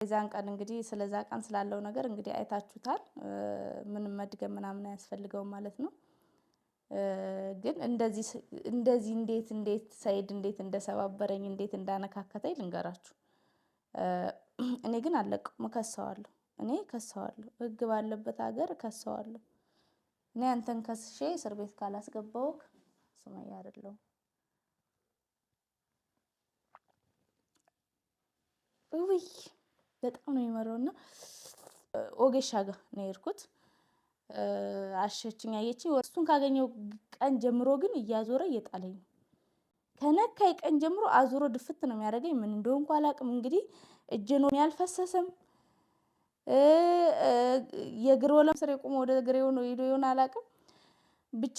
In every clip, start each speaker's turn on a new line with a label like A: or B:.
A: የዛን ቀን እንግዲህ ስለዛ ቀን ስላለው ነገር እንግዲህ አይታችሁታል። ምንም መድገም ምናምን አያስፈልገውም ማለት ነው። ግን እንደዚህ እንዴት ሰይድ እንዴት እንደሰባበረኝ እንዴት እንዳነካከተኝ ልንገራችሁ። እኔ ግን አለቅም እከሰዋለሁ። እኔ ከሰዋለሁ ህግ ባለበት ሀገር ከሰዋለሁ። እኔ አንተን ከስሼ እስር ቤት ካላስገባውክ ሱመያ አይደለሁም። ውይ በጣም ነው የሚመረውና ኦጌሻ ጋር ነው የሄድኩት። አሸችኝ አየችኝ። እሱን ካገኘው ቀን ጀምሮ ግን እያዞረ እየጣለኝ ነው። ከነካይ ቀን ጀምሮ አዞሮ ድፍት ነው የሚያደርገኝ። ምን እንደሆንኩ አላውቅም። እንግዲህ እጄ ነው ያልፈሰሰም የእግር ወለም ስር የቆመ ወደ እግሬ ነው ሄዶ ይሆን አላውቅም። ብቻ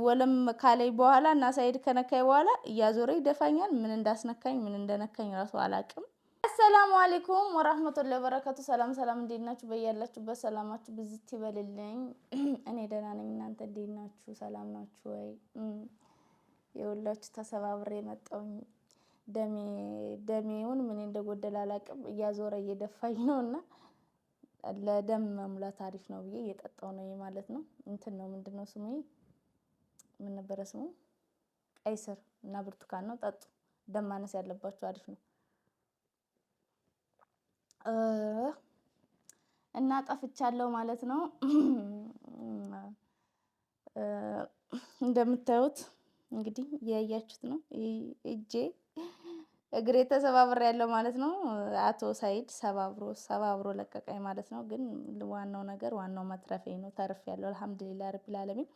A: ወለም ካለይ በኋላ እና ሳይድ ከነካይ በኋላ እያዞረ ይደፋኛል። ምን እንዳስነካኝ ምን እንደነካኝ ራሱ አላውቅም። አሰላሙ አለይኩም ወራህመቱላሂ ወበረካቱ። ሰላም እንዴት ናችሁ? በያላችሁበት ሰላማችሁ ብዝት ይበልልኝ። እኔ ደህና ነኝ። እናንተ እንዴት ናችሁ? ሰላም ናችሁ ወይ? የሁላችሁ ተሰባብሬ መጣሁኝ። ደሜውን ምን እንደጎደለ አላውቅም። እያዞረ እየደፋኝ ነውና ለደም መሙላት አሪፍ ነው ብዬ እየጠጣሁ ነው ማለት ነው። እንትን ነው ምንድነው ስሙ? ምን ነበር ስሙ? ቀይ ስር እና ብርቱካን ነው። ጠጡ። ደም ማነስ ያለባችሁ አሪፍ ነው። እና ጠፍቻለሁ ማለት ነው። እንደምታዩት እንግዲህ እያያችሁት ነው። እግሬ ተሰባብሬ ያለው ማለት ነው። አቶ ሳይድ ሰባብሮ ለቀቀኝ ማለት ነው። ግን ዋናው መትረፌ ነው። ተርፌያለሁ አልሐምዱሊላህ ረቢል ዓለሚን።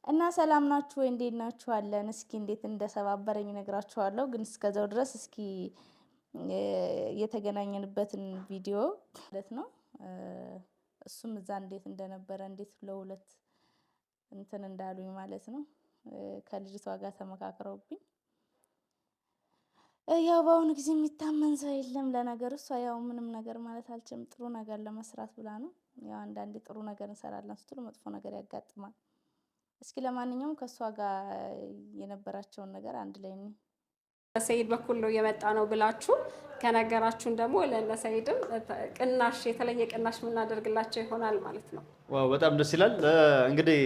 A: እና ሰላም ናችሁ ወይ? እንዴት ናችሁ? አለን። እስኪ እንዴት እንደሰባበረኝ እነግራችኋለሁ። ግን እስከዛው ድረስ እስኪ የተገናኘንበትን ቪዲዮ ማለት ነው። እሱም እዛ እንዴት እንደነበረ እንዴት ለሁለት እንትን እንዳሉኝ ማለት ነው። ከልጅቷ ጋር ተመካክረውብኝ ያው በአሁኑ ጊዜ የሚታመን ሰው የለም። ለነገሩ እሷ ያው ምንም ነገር ማለት አልችልም። ጥሩ ነገር ለመስራት ብላ ነው። ያው አንዳንዴ ጥሩ ነገር እንሰራለን ስትሉ መጥፎ ነገር ያጋጥማል። እስኪ ለማንኛውም ከሷ ጋር የነበራቸውን ነገር አንድ ላይ ነው
B: ሰይድ በኩል ነው የመጣ ነው ብላችሁ ከነገራችሁን ደግሞ ለሰይድም ቅናሽ የተለየ ቅናሽ የምናደርግላቸው ይሆናል ማለት ነው።
C: ዋው በጣም ደስ ይላል። እንግዲህ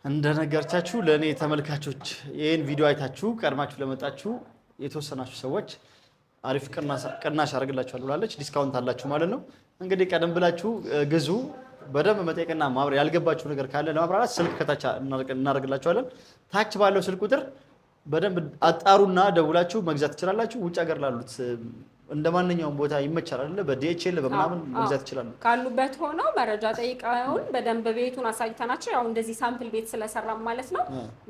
C: እንደነገርቻችሁ ለኔ ተመልካቾች ይሄን ቪዲዮ አይታችሁ ቀድማችሁ ለመጣችሁ የተወሰናችሁ ሰዎች አሪፍ ቅናሽ አደርግላችኋለሁ ብላለች። ዲስካውንት አላችሁ ማለት ነው። እንግዲህ ቀደም ብላችሁ ግዙ። በደንብ መጠየቅና ማብራሪያ ያልገባችሁ ነገር ካለ ለማብራራት ስልክ ከታች እናደርግላችኋለን። ታች ባለው ስልክ ቁጥር በደንብ አጣሩና ደውላችሁ መግዛት ትችላላችሁ። ውጭ ሀገር ላሉት እንደማንኛውም ቦታ ይመቻል አይደለ? በዲኤችኤል በምናምን መግዛት ይችላሉ።
B: ካሉበት ሆነው መረጃ ጠይቀውን በደንብ ቤቱን አሳይተናቸው ያው እንደዚህ ሳምፕል ቤት ስለሰራም ማለት ነው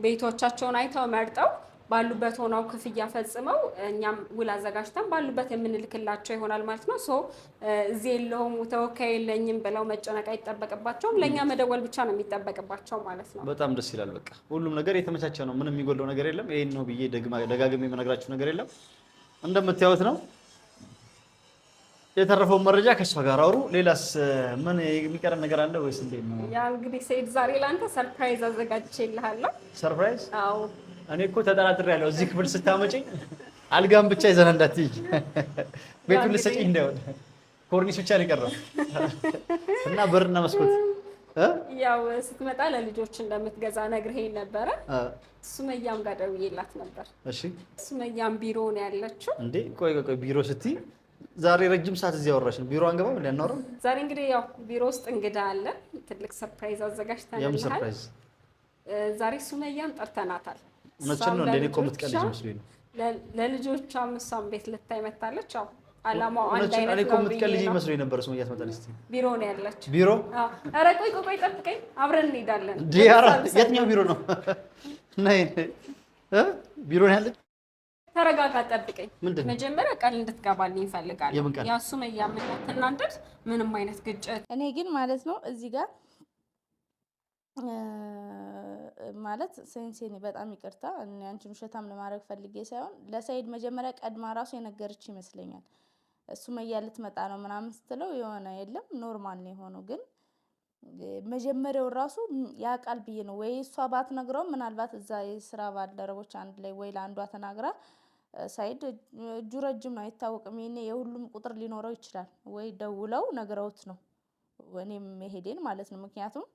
B: ቤቶቻቸውን አይተው መርጠው ባሉበት ሆነው ክፍያ ፈጽመው እኛም ውል አዘጋጅተን ባሉበት የምንልክላቸው ይሆናል ማለት ነው። እዚህ የለውም ተወካይ የለኝም ብለው መጨነቅ አይጠበቅባቸውም። ለኛ መደወል ብቻ ነው የሚጠበቅባቸው ማለት ነው።
C: በጣም ደስ ይላል። በቃ ሁሉም ነገር የተመቻቸ ነው። ምንም የሚጎለው ነገር የለም። ይሄን ነው ብዬ ደጋግሜ የምነግራችሁ ነገር የለም። እንደምታዩት ነው። የተረፈው መረጃ ከሷ ጋር አውሩ። ሌላስ ምን የሚቀረን ነገር አለ ወይስ እንዴት ነው?
B: ያ እንግዲህ ሰይድ ዛሬ ላንተ ሰርፕራይዝ አዘጋጅቼልሃለሁ።
C: ሰርፕራይዝ?
B: አዎ
C: እኔ እኮ ተጠራጥሬያለሁ። እዚህ ክፍል ስታመጪኝ አልጋም ብቻ ይዘና እንዳትይ፣ ቤቱን ልትሰጪኝ እንዳይሆን ኮርኒስ ብቻ ነው የቀረው እና በርና መስኮት
B: ያው ስትመጣ ለልጆች እንደምትገዛ ነግረኸኝ ነበረ። ሱመያም ጋር ደውዬላት ነበር።
C: እሺ
B: ሱመያም ቢሮ ነው ያለችው።
C: እንዴ ቆይ ቢሮ ስትይ ዛሬ ረጅም ሰዓት እዚህ አወራሽን። ቢሮ አንገባም እንዴ? አናወራም
B: ዛሬ? እንግዲህ ያው ቢሮ ውስጥ እንግዳ አለ። ትልቅ ሰርፕራይዝ አዘጋጅተናል።
C: የምን ሰርፕራይዝ?
B: ዛሬ ሱመያን ጠርተናታል።
C: እውነትሽን ነው። እንደኔ እኮ የምትቀልጂ መስሎኝ ነው።
B: ለልጆቿም እሷም ቤት ልታይ መታለች። ያው አላማው አንድ አይነት ነው።
C: እኔ እኮ የምትቀልጂ መስሎኝ ነበር። ሱመያ ትመጣለች። እስቲ
B: ቢሮ ነው ያለችው።
C: ቢሮ?
B: አዎ። ኧረ ቆይ ጠብቀኝ፣ አብረን እንሄዳለን።
C: ዲያራ የትኛው ቢሮ ነው? ነይ ቢሮ ነው ያለች።
B: ተረጋጋ፣ ጠብቀኝ። መጀመሪያ ቃል እንድትገባልኝ እፈልጋለሁ። ያ ሱመያ እናንተስ ምንም አይነት ግጭት
A: እኔ ግን ማለት ነው እዚህ ጋር ማለት ሴንሴኒ በጣም ይቅርታ እኔ አንቺን ውሸታም ለማድረግ ፈልጌ ሳይሆን ለሰይድ መጀመሪያ ቀድማ ራሱ የነገረች ይመስለኛል። ሱመያ ልትመጣ ነው ምናምን ስትለው የሆነ የለም ኖርማል ነው የሆነው። ግን መጀመሪያው ራሱ ያ ቃል ብዬ ነው ወይ እሷ ባትነግረው ምናልባት እዛ የስራ ባልደረቦች አንድ ላይ ወይ ለአንዷ ተናግራ ሳይድ እጁ ረጅም ነው አይታወቅም። ይሄኔ የሁሉም ቁጥር ሊኖረው ይችላል ወይ ደውለው ነገረውት ነው እኔም መሄዴን ማለት ነው። ምክንያቱም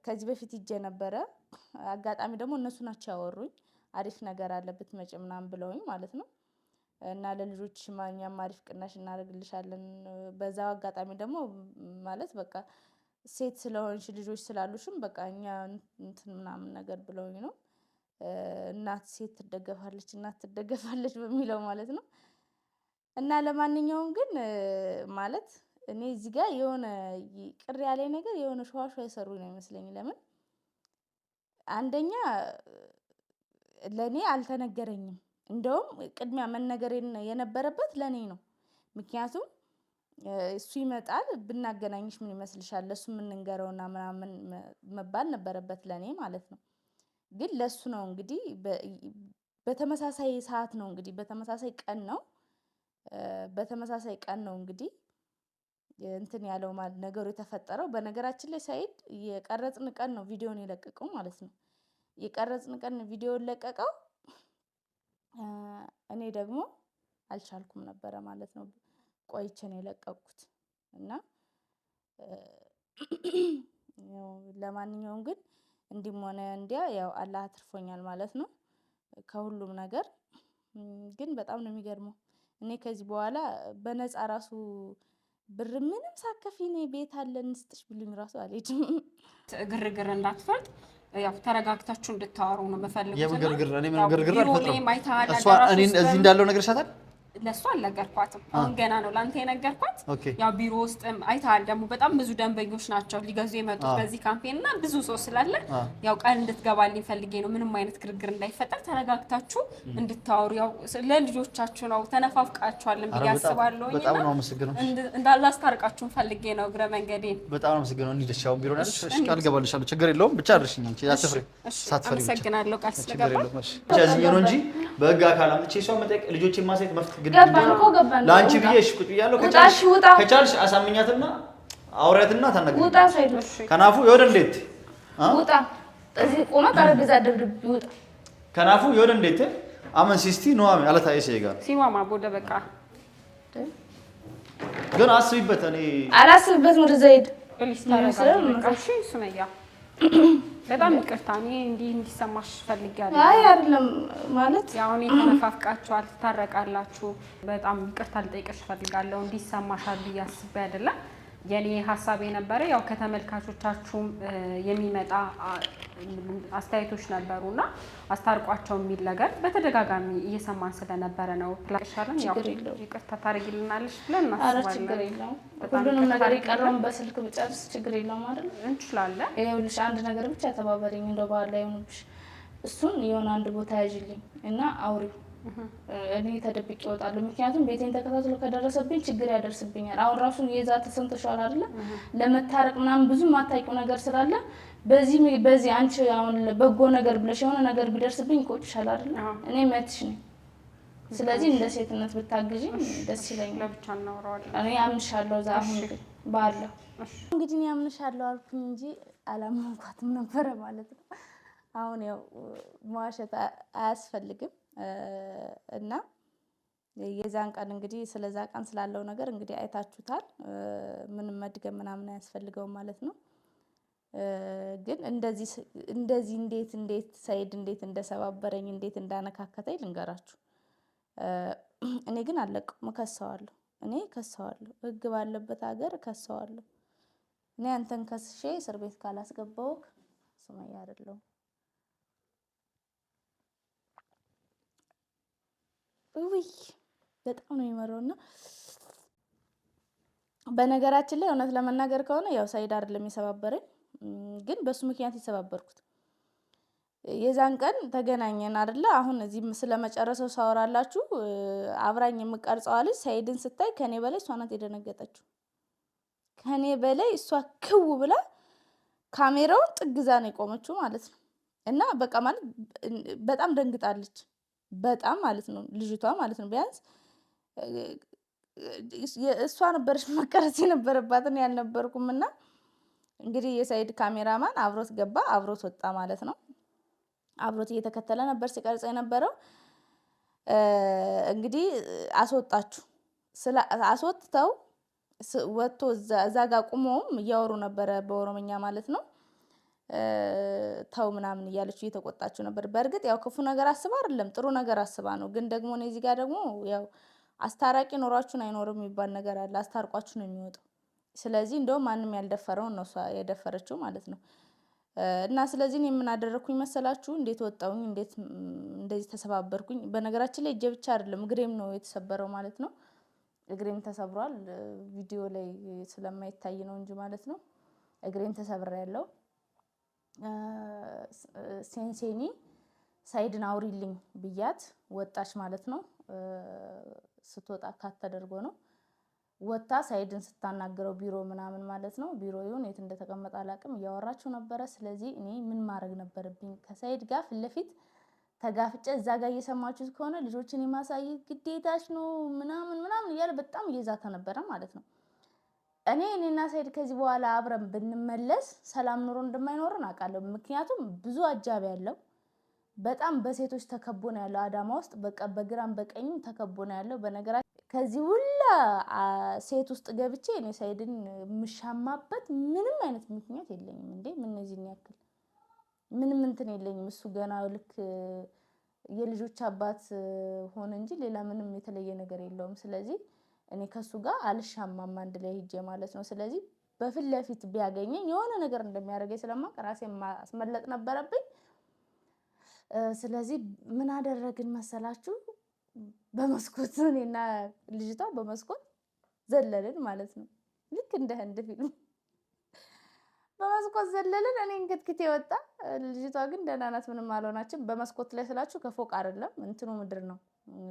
A: ከዚህ በፊት ሂጄ ነበረ። አጋጣሚ ደግሞ እነሱ ናቸው ያወሩኝ አሪፍ ነገር አለበት መጪ ምናምን ብለውኝ ማለት ነው። እና ለልጆች እኛም አሪፍ ቅናሽ እናደርግልሻለን። በዛው አጋጣሚ ደግሞ ማለት በቃ ሴት ስለሆንሽ ልጆች ስላሉሽም በቃ እኛ እንትን ምናምን ነገር ብለውኝ ነው። እናት ሴት ትደገፋለች እናት ትደገፋለች በሚለው ማለት ነው። እና ለማንኛውም ግን ማለት እኔ እዚህ ጋር የሆነ ቅር ያለኝ ነገር የሆነ ሸዋሸዋ የሰሩኝ ነው ይመስለኝ። ለምን አንደኛ ለኔ አልተነገረኝም። እንደውም ቅድሚያ መነገር የነበረበት ለኔ ነው። ምክንያቱም እሱ ይመጣል ብናገናኝሽ ምን ይመስልሻል ለሱ የምንንገረውና ምናምን መባል ነበረበት ለኔ ማለት ነው። ግን ለሱ ነው እንግዲህ በተመሳሳይ ሰዓት ነው እንግዲህ በተመሳሳይ ቀን ነው እንግዲህ እንትን ያለው ማለት ነገሩ የተፈጠረው። በነገራችን ላይ ሳይድ የቀረጽን ቀን ነው ቪዲዮን የለቀቀው ማለት ነው። የቀረጽን ቀን ቪዲዮን ለቀቀው። እኔ ደግሞ አልቻልኩም ነበረ ማለት ነው። ቆይቼ ነው የለቀኩት እና ለማንኛውም ግን እንዲህም ሆነ እንዲያ ያው አላህ አትርፎኛል ማለት ነው ከሁሉም ነገር። ግን በጣም ነው የሚገርመው። እኔ ከዚህ በኋላ በነፃ ራሱ ብር ምንም ሳከፊ እኔ ቤት አለን እንስጥሽ ብሉኝ ራሱ አልሄድም።
B: ግርግር እንዳትፈርድ ያው ተረጋግታችሁ እንድታወሩ ነው የምፈልጉት።
C: የግርግር እኔ ምንም ግርግር አልፈጥርም።
B: እሷ
C: እኔ እዚህ እንዳለው ነገር ሳታል
B: ለሷ አልነገርኳትም። አሁን ገና ነው ላንተ የነገርኳት። ያው ቢሮ ውስጥ አይተሃል ደግሞ በጣም ብዙ ደንበኞች ናቸው ሊገዙ የመጡት በዚህ ካምፔን እና ብዙ ሰው ስላለ ያው ቃል እንድትገባልኝ ፈልጌ ነው። ምንም አይነት ግርግር እንዳይፈጠር ተረጋግታችሁ እንድታወሩ ያው ለልጆቻችሁ ነው ተነፋፍቃችኋልን ብዬ አስባለሁ።
C: በጣም ነው አመሰግነው
B: እንዳላስታርቃችሁን ፈልጌ ነው እግረ መንገዴን።
C: በጣም ነው አመሰግነው። እንዲደሻው ቢሮ ነሽ ቃል ገባልሻለሁ። ችግር የለውም ብቻ አድርሽኝ አንቺ አትፍሪ። ሳትፈሪ
B: አመሰግናለሁ ቃል ስለገባ
C: እዚህ ነው እንጂ በህግ አካል አምጥቼ ሰው መጠየቅ ልጆቼን ማሳየት መፍትሄ
A: ገባን።
C: ለአንቺ ብዬሽ ቁጭ ብያለሁ። ከቻልሽ አሳምኛትና አውሪያትና ታናግሪ።
A: ውጣ ሳይዶሽ
C: ከናፉ ይወደ እንዴት
A: ውጣ። እዚህ ቆመ ጠረጴዛ ደብድብ ውጣ።
C: ከናፉ ይወደ እንዴት አመን ሲስቲ ነው አመን አለታ ይሰይ ጋር
B: ሲማማ ቦደ በቃ
C: ግን አስቢበት። እኔ
A: አላስብበት ወደ ዘይድ
B: ፖሊስ ታረጋግጥ። እሺ ሱመያ በጣም ይቅርታ። እኔ እንዲሰማሽ ፈልጊያለሁ።
A: አይ አይደለም ማለት
B: ያው እኔ ተነፋፍቃችኋል ትታረቃላችሁ። በጣም ይቅርታ ልጠይቅሽ ፈልጋለሁ። እንዲሰማሻል ብዬ አስቤ አይደለም። የኔ ሀሳብ የነበረ ያው ከተመልካቾቻችሁም የሚመጣ አስተያየቶች ነበሩና አስታርቋቸው የሚል ነገር በተደጋጋሚ እየሰማን ስለነበረ ነው። ፕላሻለን ያው ይቅርታ ታረጊልናለሽ ብለን እናስባለን።
A: ችግር የለውም። ሁሉንም ነገር የቀረውን በስልክ ብጨርስ ችግር የለውም አይደል?
B: እንችላለን።
A: ይኸውልሽ አንድ ነገር ብቻ ተባበሪኝ እንደው ባላ ይሁንብሽ። እሱን የሆነ አንድ ቦታ ያዥልኝ እና አውሪው። እኔ ተደብቄ እወጣለሁ። ምክንያቱም ቤቴን ተከታትሎ ከደረሰብኝ ችግር ያደርስብኛል። አሁን ራሱ የዛ ተሰንተሻል አይደለ? ለመታረቅ ምናምን ብዙ ማታውቂው ነገር ስላለ በዚህ አንቺ አሁን በጎ ነገር ብለሽ የሆነ ነገር ቢደርስብኝ ይቆጭሻል አይደለ? እኔ መትሽ ነኝ። ስለዚህ እንደ ሴትነት ብታግዢኝ ደስ ይለኛል።
B: ለብቻ እናወራዋለን።
A: እኔ አምንሻለሁ። እዛ አሁን ግን ባለው እንግዲህ እኔ አምንሻለሁ አልኩኝ እንጂ አላመንኳትም ነበረ ማለት ነው። አሁን ያው መዋሸት አያስፈልግም። እና የዛን ቀን እንግዲህ ስለዛ ቀን ስላለው ነገር እንግዲህ አይታችሁታል። ምንም መድገም ምናምን አያስፈልገውም ማለት ነው። ግን እንደዚህ እንዴት ሳይድ እንዴት እንደሰባበረኝ እንዴት እንዳነካከተኝ ልንገራችሁ። እኔ ግን አለቀውም፣ እከሰዋለሁ። እኔ ከሰዋለሁ፣ ህግ ባለበት ሀገር ከሰዋለሁ። እኔ አንተን ከስሼ እስር ቤት ካላስገባውክ ሱመያ አይደለሁም። ውይ በጣም ነው የሚመረውና በነገራችን ላይ እውነት ለመናገር ከሆነ ያው ሳይድ አይደለም የሰባበረኝ፣ ግን በሱ ምክንያት የተሰባበርኩት የዛን ቀን ተገናኘን አይደለ? አሁን እዚህ ስለመጨረሰው ሳወራላችሁ አብራኝ የምቀርጸው ልጅ ሳይድን ስታይ ከኔ በላይ እሷ ናት የደነገጠችው። ከኔ በላይ እሷ ክው ብላ ካሜራውን ጥግዛ ነው የቆመችው ማለት ነው። እና በቃ ማለት በጣም ደንግጣለች። በጣም ማለት ነው ልጅቷ ማለት ነው። ቢያንስ እሷ ነበረች መቀረጽ የነበረባት እኔ ያልነበርኩም። እና እንግዲህ የሳይድ ካሜራማን አብሮት ገባ አብሮት ወጣ ማለት ነው። አብሮት እየተከተለ ነበር ሲቀርጽ የነበረው። እንግዲህ አስወጣችሁ አስወጥተው ወጥቶ እዛ ጋር ቁመውም እያወሩ ነበረ በኦሮምኛ ማለት ነው። ተው ምናምን እያለች እየተቆጣችሁ ነበር። በእርግጥ ያው ክፉ ነገር አስባ አይደለም ጥሩ ነገር አስባ ነው። ግን ደግሞ እኔ እዚህ ጋር ደግሞ ያው አስታራቂ ኖሯችሁን አይኖርም የሚባል ነገር አለ። አስታርቋችሁ ነው የሚወጣው። ስለዚህ እንደውም ማንም ያልደፈረውን ነው እሷ የደፈረችው ማለት ነው። እና ስለዚህ እኔ ምን አደረኩኝ መሰላችሁ? እንዴት ወጣሁኝ? እንዴት እንደዚህ ተሰባበርኩኝ? በነገራችን ላይ እጄ ብቻ አይደለም እግሬም ነው የተሰበረው ማለት ነው። እግሬም ተሰብሯል። ቪዲዮ ላይ ስለማይታይ ነው እንጂ ማለት ነው። እግሬም ተሰብሬያለሁ። ሴንሴኒ ሳይድን አውሪልኝ ብያት ወጣች ማለት ነው። ስትወጣ ካት ተደርጎ ነው ወጣ ሳይድን ስታናገረው ቢሮ ምናምን ማለት ነው። ቢሮ ይሁን የት እንደተቀመጠ አላውቅም። እያወራችሁ ነበረ። ስለዚህ እኔ ምን ማድረግ ነበረብኝ? ከሳይድ ጋር ፊት ለፊት ተጋፍጨ እዛ ጋር እየሰማችሁት ከሆነ ልጆችን የማሳየት ግዴታሽ ነው ምናምን ምናምን እያለ በጣም እየዛተ ነበረ ማለት ነው። እኔና ሳይድ ከዚህ በኋላ አብረን ብንመለስ ሰላም ኑሮ እንደማይኖርን አውቃለሁ። ምክንያቱም ብዙ አጃቢ ያለው በጣም በሴቶች ተከቦ ነው ያለው። አዳማ ውስጥ በቃ በግራም በቀኝም ተከቦ ነው ያለው። በነገራችን ከዚህ ሁላ ሴት ውስጥ ገብቼ እኔ ሳይድን የምሻማበት ምንም አይነት ምክንያት የለኝም። እንዴ ምን እዚህን ያክል ምንም እንትን የለኝም። እሱ ገና ልክ የልጆች አባት ሆነ እንጂ ሌላ ምንም የተለየ ነገር የለውም። ስለዚህ እኔ ከሱ ጋር አልሻማም አንድ ላይ ሂጄ ማለት ነው። ስለዚህ በፊት ለፊት ቢያገኘኝ የሆነ ነገር እንደሚያደርገኝ ስለማውቅ ራሴን ማስመለጥ ነበረብኝ። ስለዚህ ምን አደረግን መሰላችሁ? በመስኮት እኔና ልጅቷ በመስኮት ዘለልን ማለት ነው። ልክ እንደ ህንድ ፊልም በመስኮት ዘለልን። እኔ እንክትክቴ ወጣ። ልጅቷ ግን ደህና ናት፣ ምንም አልሆናችም። በመስኮት ላይ ስላችሁ ከፎቅ አይደለም እንትኑ ምድር ነው፣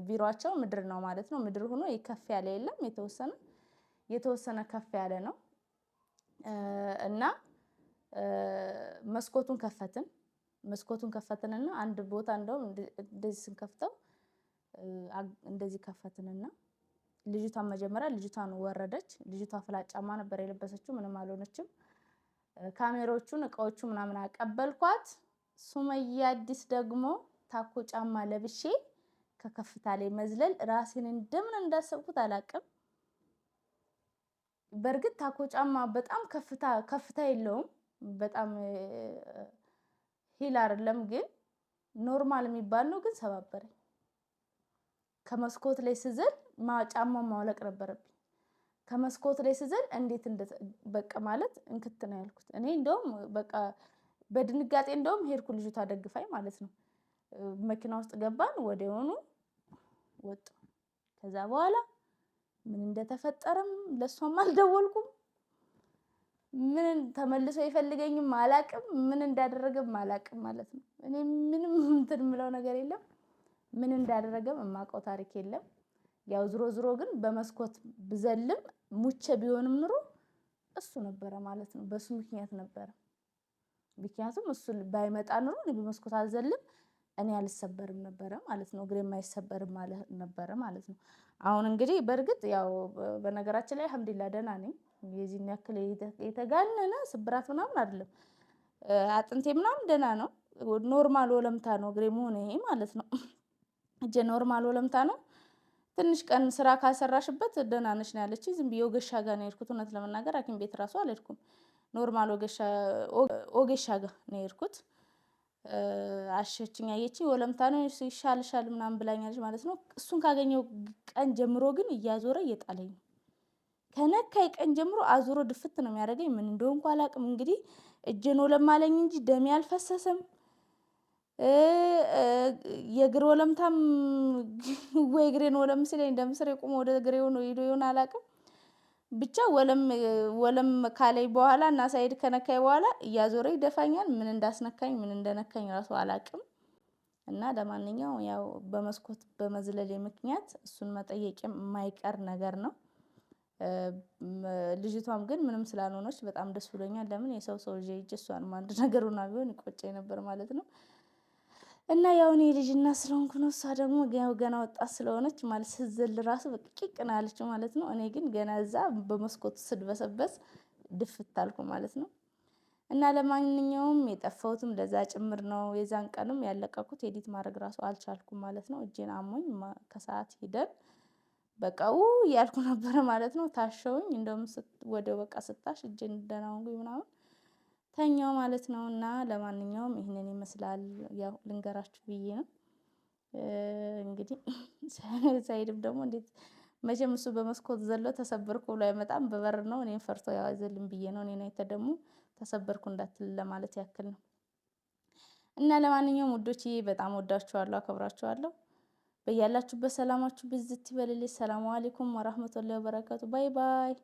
A: ቢሮአቸው ምድር ነው ማለት ነው። ምድር ሆኖ ከፍ ያለ የለም፣ የተወሰነ ከፍ ያለ ነው። እና መስኮቱን ከፈትንና አንድ ቦታ እንደውም እንደዚህ ስንከፍተው እንደዚህ ከፈትንና ልጅቷን መጀመሪያ ልጅቷን ወረደች። ልጅቷ ፍላት ጫማ ነበር የለበሰችው፣ ምንም አልሆነችም። ካሜራዎቹን እቃዎቹ ምናምን አቀበልኳት። ሱመያ አዲስ ደግሞ ታኮ ጫማ ለብሼ ከከፍታ ላይ መዝለል ራሴን እንደምን እንዳሰብኩት አላቅም። በእርግጥ ታኮ ጫማ በጣም ከፍታ የለውም፣ በጣም ሂል አይደለም፣ ግን ኖርማል የሚባል ነው። ግን ሰባበረኝ። ከመስኮት ላይ ስዘል ጫማው ማውለቅ ነበረብኝ። ከመስኮት ላይ ስዘል እንዴት በቃ ማለት እንክት ነው ያልኩት። እኔ እንደውም በቃ በድንጋጤ እንደውም ሄድኩ ልጅቷ ደግፋኝ ማለት ነው። መኪና ውስጥ ገባን፣ ወዲያውኑ ወጡ። ከዛ በኋላ ምን እንደተፈጠረም ለሷም አልደወልኩም። ምን ተመልሶ ይፈልገኝም አላቅም፣ ምን እንዳደረገም አላቅም ማለት ነው። እኔ ምንም እንትን ምለው ነገር የለም፣ ምን እንዳደረገም የማውቀው ታሪክ የለም። ያው ዝሮ ግን በመስኮት ብዘልም ሙቼ ቢሆንም ኑሮ እሱ ነበረ ማለት ነው። በሱ ምክንያት ነበረ። ምክንያቱም እሱ ባይመጣ ኑሮ እኔ በመስኮት አልዘልም፣ እኔ አልሰበርም ነበረ ማለት ነው። እግሬም አይሰበርም ማለት ነበረ ማለት ነው። አሁን እንግዲህ በእርግጥ ያው በነገራችን ላይ አልሐምዱሊላህ ደህና ነኝ። የዚህን ያክል የተጋነነ ስብራት ምናምን አይደለም። አጥንቴ ምናምን ደህና ነው። ኖርማል ወለምታ ነው እግሬ መሆነ ይሄ ማለት ነው። እጄ ኖርማል ወለምታ ነው። ትንሽ ቀን ስራ ካሰራሽበት ደህና ነሽ ነው ያለችኝ። ዝም ብዬ ወገሻ ጋር ነው የሄድኩት። እውነት ለመናገር ሐኪም ቤት ራሱ አልሄድኩም። ኖርማል ወገሻ ጋር ነው የሄድኩት። አሸችኝ፣ አየችኝ፣ ወለምታ ነው ይሻልሻል ምናምን ብላኛለች ማለት ነው። እሱን ካገኘው ቀን ጀምሮ ግን እያዞረ እየጣለኝ ነው። ከነካይ ቀን ጀምሮ አዞሮ ድፍት ነው የሚያደርገኝ። ምን እንደሆንኩ አላውቅም። እንግዲህ እጄን ወለም አለኝ እንጂ ደሜ አልፈሰሰም። የእግር ወለምታም ወይ እግሬን ወለም ሲለኝ ደም ስሬ ቆሞ ወደ እግሬ ሆኖ ሄዶ ይሆን አላውቅም። ብቻ ወለም ካለኝ በኋላ እና ሳይድ ከነካኝ በኋላ እያዞረ ይደፋኛል። ምን እንዳስነካኝ ምን እንደነካኝ ራሱ አላውቅም። እና ለማንኛውም ያው በመስኮት በመዝለሌ ምክንያት እሱን መጠየቅ የማይቀር ነገር ነው። ልጅቷም ግን ምንም ስላልሆነች በጣም ደስ ብሎኛል። ለምን የሰው ይዤ እሷንም አንድ ነገሩና ቢሆን ይቆጨኝ ነበር ማለት ነው። እና ያው እኔ ልጅና ስለሆንኩ ነው። እሷ ደግሞ ገና ወጣት ስለሆነች ማለት ስትዘል ራሱ በቂቅ ነው ያለችው ማለት ነው። እኔ ግን ገና እዛ በመስኮት ስድበሰበስ ድፍት አልኩ ማለት ነው። እና ለማንኛውም የጠፋሁትም ለዛ ጭምር ነው። የዛን ቀንም ያለቀኩት ኤዲት ማድረግ ራሱ አልቻልኩም ማለት ነው። እጄን አሞኝ ከሰዓት ሂደን በቃ እያልኩ ነበረ ማለት ነው። ታሸውኝ እንደውም ወዲያው በቃ ስታሽ እጄን ደህና ሆንኩኝ ምናምን ተኛው ማለት ነው። እና ለማንኛውም ይህንን ይመስላል። ያው ልንገራችሁ ብዬ ነው። እንግዲህ ሳይድም ደግሞ እንዴት መቼም እሱ በመስኮት ዘሎ ተሰበርኩ ብሎ አይመጣም። በበር ነው። እኔም ፈርቶ ያዘልኝ ብዬ ነው። እኔን አይተ ደግሞ ተሰበርኩ እንዳትል ለማለት ያክል ነው። እና ለማንኛውም ውዶችዬ በጣም ወዳችኋለሁ፣ አከብራችኋለሁ። በያላችሁበት ሰላማችሁ ብዝት ይበልልኝ። ሰላም አለይኩም ወራህመቱላሂ ወበረካቱ። ባይ ባይ።